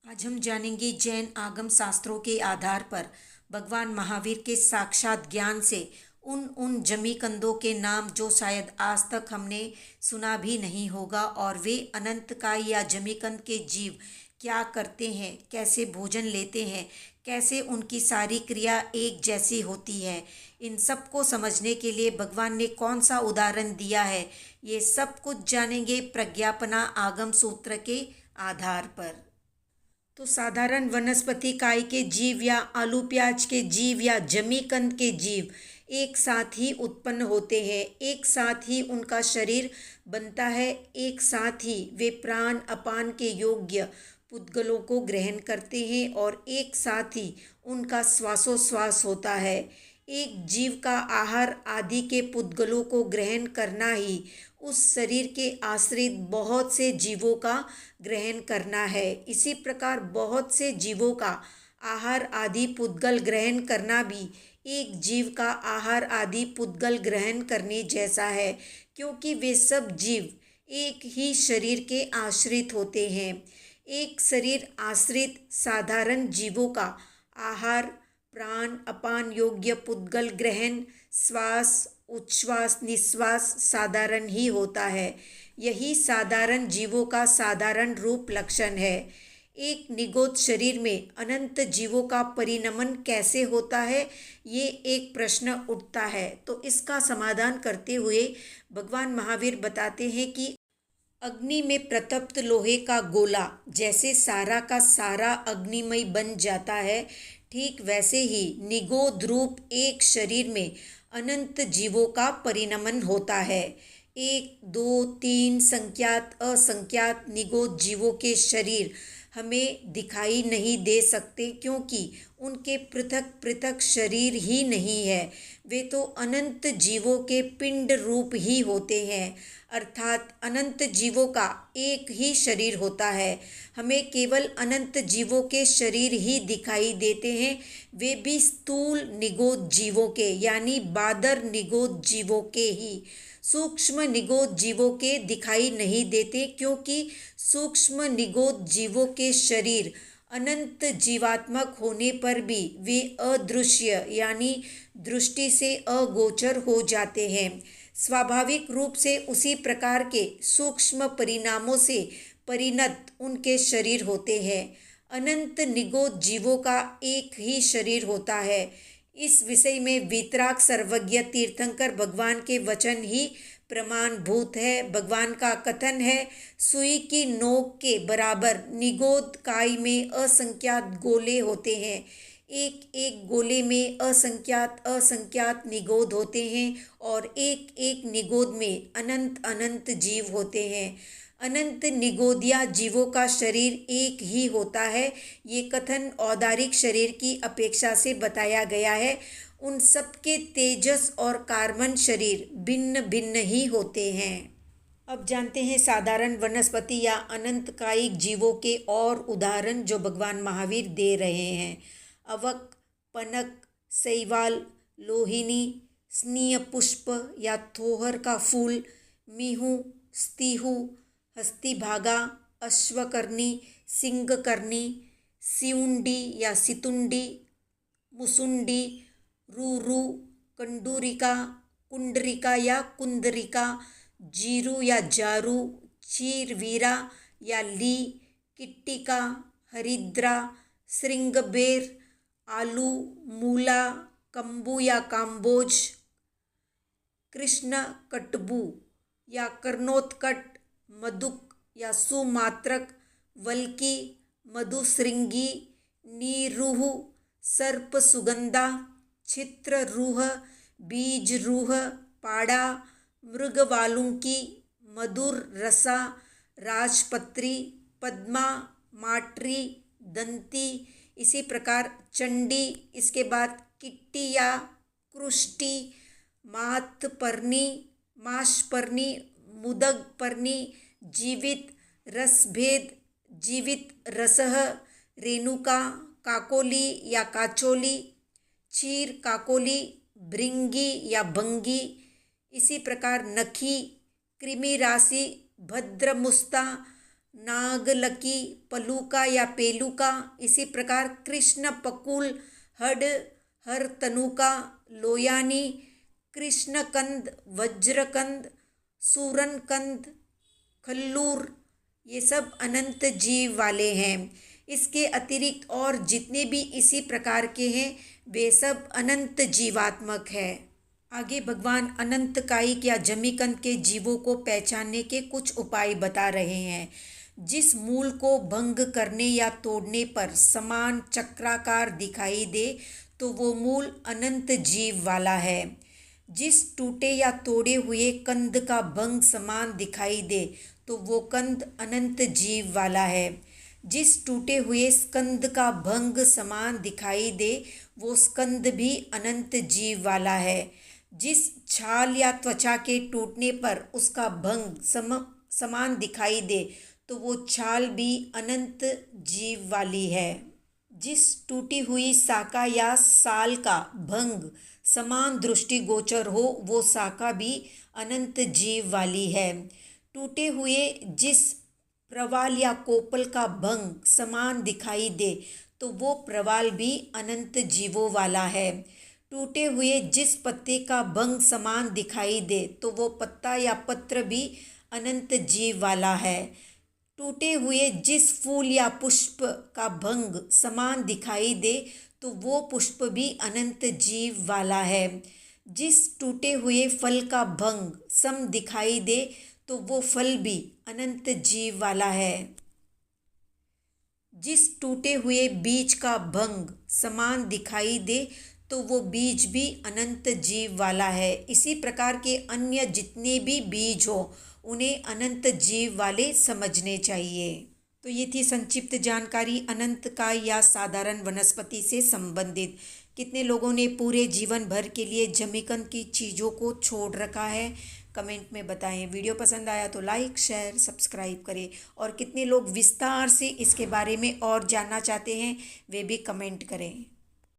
आज हम जानेंगे जैन आगम शास्त्रों के आधार पर भगवान महावीर के साक्षात ज्ञान से उन जमीकंदों के नाम जो शायद आज तक हमने सुना भी नहीं होगा, और वे अनंतकाय या जमीकंद के जीव क्या करते हैं, कैसे भोजन लेते हैं, कैसे उनकी सारी क्रिया एक जैसी होती है। इन सब को समझने के लिए भगवान ने कौन सा उदाहरण दिया है, ये सब कुछ जानेंगे प्रज्ञापना आगम सूत्र के आधार पर। तो साधारण वनस्पति काय के जीव या आलू प्याज के जीव या जमीकंद के जीव एक साथ ही उत्पन्न होते हैं, एक साथ ही उनका शरीर बनता है, एक साथ ही वे प्राण अपान के योग्य पुद्गलों को ग्रहण करते हैं और एक साथ ही उनका श्वासोश्वास होता है। एक जीव का आहार आदि के पुद्गलों को ग्रहण करना ही उस शरीर के आश्रित बहुत से जीवों का ग्रहण करना है। इसी प्रकार बहुत से जीवों का आहार आदि पुद्गल ग्रहण करना भी एक जीव का आहार आदि पुद्गल ग्रहण करने जैसा है, क्योंकि वे सब जीव एक ही शरीर के आश्रित होते हैं। एक शरीर आश्रित साधारण जीवों का आहार प्राण अपान योग्य पुद्गल ग्रहण श्वास उच्छ्वास निश्वास साधारण ही होता है। यही साधारण जीवों का साधारण रूप लक्षण है। एक निगोद शरीर में अनंत जीवों का परिणमन कैसे होता है, ये एक प्रश्न उठता है। तो इसका समाधान करते हुए भगवान महावीर बताते हैं कि अग्नि में प्रतप्त लोहे का गोला जैसे सारा का सारा अग्निमय बन जाता है, ठीक वैसे ही निगोद रूप एक शरीर में अनंत जीवों का परिणमन होता है। एक दो तीन संख्यात असंख्यात निगोद जीवों के शरीर हमें दिखाई नहीं दे सकते, क्योंकि उनके पृथक पृथक शरीर ही नहीं है। वे तो अनंत जीवों के पिंड रूप ही होते हैं, अर्थात अनंत जीवों का एक ही शरीर होता है। हमें केवल अनंत जीवों के शरीर ही दिखाई देते हैं, वे भी स्थूल निगोद जीवों के यानी बादर निगोद जीवों के ही। सूक्ष्म निगोद जीवों के दिखाई नहीं देते, क्योंकि सूक्ष्म निगोद जीवों के शरीर अनंत जीवात्मक होने पर भी वे अदृश्य यानी दृष्टि से अगोचर हो जाते हैं। स्वाभाविक रूप से उसी प्रकार के सूक्ष्म परिणामों से परिणत उनके शरीर होते हैं। अनंत निगोद जीवों का एक ही शरीर होता है। इस विषय में वीतराग सर्वज्ञ तीर्थंकर भगवान के वचन ही प्रमाणभूत है। भगवान का कथन है, सुई की नोक के बराबर निगोद काय में असंख्यात गोले होते हैं, एक एक गोले में असंख्यात असंख्यात निगोद होते हैं और एक एक निगोद में अनंत अनंत जीव होते हैं। अनंत निगोदिया जीवों का शरीर एक ही होता है। ये कथन औदारिक शरीर की अपेक्षा से बताया गया है। उन सब के तेजस और कार्बन शरीर भिन्न भिन्न ही होते हैं। अब जानते हैं साधारण वनस्पति या अनंत कायिक जीवों के और उदाहरण जो भगवान महावीर दे रहे हैं। अवक, पनक, शैवाल, लोहिनी, स्नीय पुष्प या थोहर का फूल, मीहू, स्तीहू, हस्तिभागा, अश्वकर्णी, सिंगकर्णी, सिउंडी या सितुंडी, मुसुंडी, रूरू, कंडूरिका, कुंडरिका या कुंदरिका, जीरू या जारू, चीरवीरा या ली, किट्टिका, हरिद्रा, श्रृंगबेर, आलू, मूला, कंबू या काम्बोज, कृष्ण कटबू या कर्णोत्कट, मधुक या सुमात्रक, वल्की, मधुश्रृंगी, नीरूह, सर्प सुगंधा, छित्र रूह, बीज रूह, पाड़ा, मृगवालुकी, मधुर रसा, राजपत्री, पद्मा, माट्री, दंती, इसी प्रकार चंडी, इसके बाद किट्टी या कृष्टि, मातपर्णी, माशपर्णी, मुदगपर्णी, जीवित रसभेद, जीवित रसह, रेणुका, काकोली या काचोली, क्षीर काकोली, भृंगी या भंगी, इसी प्रकार नखी, कृमि राशि, भद्रमुस्ता, नागलकी, पलूका या पेलुका। इसी प्रकार कृष्ण पकुल, हड, हरतनुका, लोयानी, कृष्णकंद, वज्रकंद, सूरनकंद, खल्लूर, ये सब अनंत जीव वाले हैं। इसके अतिरिक्त और जितने भी इसी प्रकार के हैं वे सब अनंत जीवात्मक है। आगे भगवान अनंत कायिक या जमीकंद के जीवों को पहचानने के कुछ उपाय बता रहे हैं। जिस मूल को भंग करने या तोड़ने पर समान चक्राकार दिखाई दे तो वो मूल अनंत जीव वाला है। जिस टूटे या तोड़े हुए कंद का भंग समान दिखाई दे तो वो कंद अनंत जीव वाला है। जिस टूटे हुए स्कंद का भंग समान दिखाई दे वो स्कंद भी अनंत जीव वाला है। जिस छाल या त्वचा के टूटने पर उसका भंग समान दिखाई दे तो वो छाल भी अनंत जीव वाली है। जिस टूटी हुई शाखा या साल का भंग समान दृष्टिगोचर हो वो शाखा भी अनंत जीव वाली है। टूटे हुए जिस प्रवाल या कोपल का भंग समान दिखाई दे तो वो प्रवाल भी अनंत जीवों वाला है। टूटे हुए जिस पत्ते का भंग समान दिखाई दे तो वो पत्ता या पत्र भी अनंत जीव वाला है। टूटे हुए जिस फूल या पुष्प का भंग समान दिखाई दे तो वो पुष्प भी अनंत जीव वाला है। जिस टूटे हुए फल का भंग सम दिखाई दे तो वो फल भी अनंत जीव वाला है। जिस टूटे हुए बीज का भंग समान दिखाई दे तो वो बीज भी अनंत जीव वाला है। इसी प्रकार के अन्य जितने भी बीज हो उन्हें अनंत जीव वाले समझने चाहिए। तो ये थी संक्षिप्त जानकारी अनंत काय या साधारण वनस्पति से संबंधित। कितने लोगों ने पूरे जीवन भर के लिए जमीकंद की चीज़ों को छोड़ रखा है, कमेंट में बताएं। वीडियो पसंद आया तो लाइक, शेयर, सब्सक्राइब करें। और कितने लोग विस्तार से इसके बारे में और जानना चाहते हैं वे भी कमेंट करें।